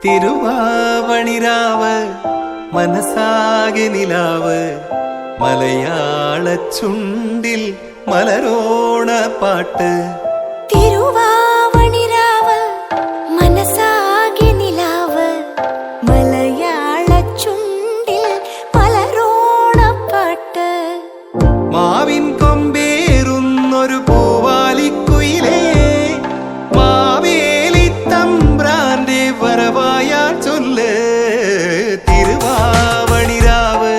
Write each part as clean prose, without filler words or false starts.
തിരുവാവണിരാവ് മനസാകെ നിലാവ് മലയാള ചുണ്ടിൽ മലരോണ പാട്ട്. തിരുവാവണിരാവ് മനസാകെ നിലാവ് മലയാള ചുണ്ടിൽ മലരോണ പാട്ട്. മാവിൻ കൊമ്പേറുന്നൊരു പൂവാലിക്കുയിലേ മാവേലി തമ്പ്രാന്റെ വരവായാ ചൊല്ല്. തിരുവാവണിരാവ്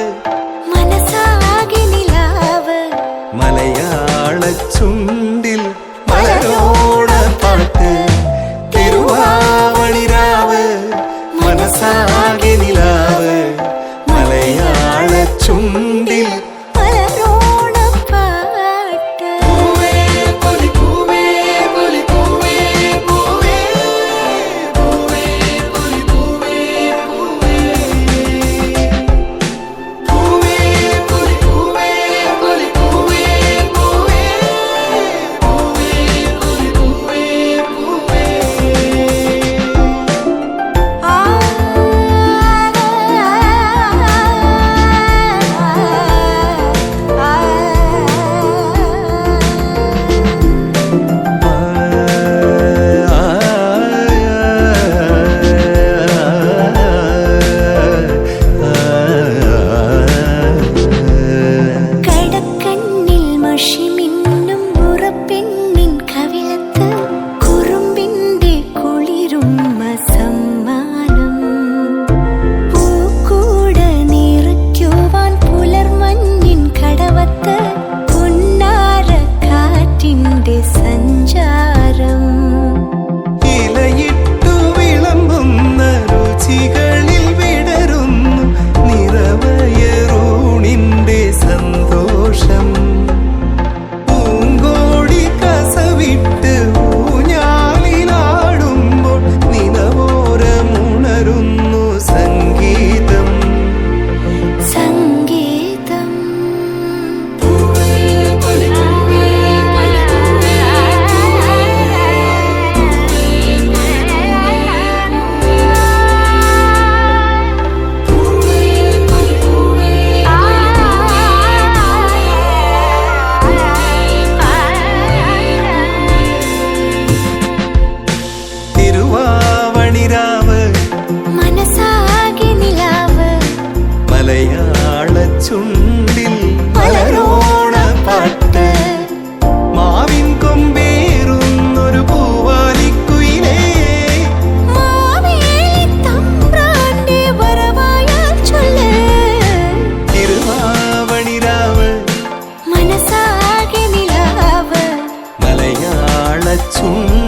മനസാകെ നിലാവ് മലയാള ചുണ്ടിൽ മലരോണ പാട്ട്. തിരുവാവണിരാവ് മനസാകെ നിലാവ് മലയാള ചുണ്ടിൽ മലരോണ പാട്ട്. പൂവേ പൊലി പൂവേ പൊലി പൂവേ പൂവേ പൂവേ പൊലി പൂവേ പൂവേ പൂവേ പൊലി പൂവേ പൊലി പൂവേ പൂവേ പൂവേ പൊലി പൂവേ പൂവേ. ആ കടക്കണ്ണിൽ മഷിമിന്നും ഉറപ്പെണ്ണിൻ കവിളത്ത് കുറുമ്പിന്റെ കുളിരുമ്മ സമ്മാനം. പൂക്കൂട നിറയ്ക്കുവാൻ പുലർമഞ്ഞിൻ കടവത്ത് പൊന്നാര കാറ്റിന്റെ സഞ്ചാരം. ഇലയിട്ടു വിളമ്പുന്ന രുചികളിൽ വിടരുന്നു നിറവയറൂണിന്റെ സന്തോഷം. പൂങ്കോടി കസവിട്ട് ഊഞ്ഞാലിലാടുമ്പോൾ നിലവോരമുണരുന്നു സംഗീതം. സംഗീതം തിരുവാവണിരാവ് മനസാകെ നിലാവ് മലയാള ചുണ്ടിൽ മലരോണ പാട്ട്. മാവിൻ കൊമ്പേറുന്നൊരു പൂവാലിക്കുയിലേ മാവേലി തമ്പ്രാന്റെ വരവായാൽ ചൊല്ല്. തിരുവാവണിരാവ് മനസാകെ നിലാവ് മലയാള ചുണ്ടിൽ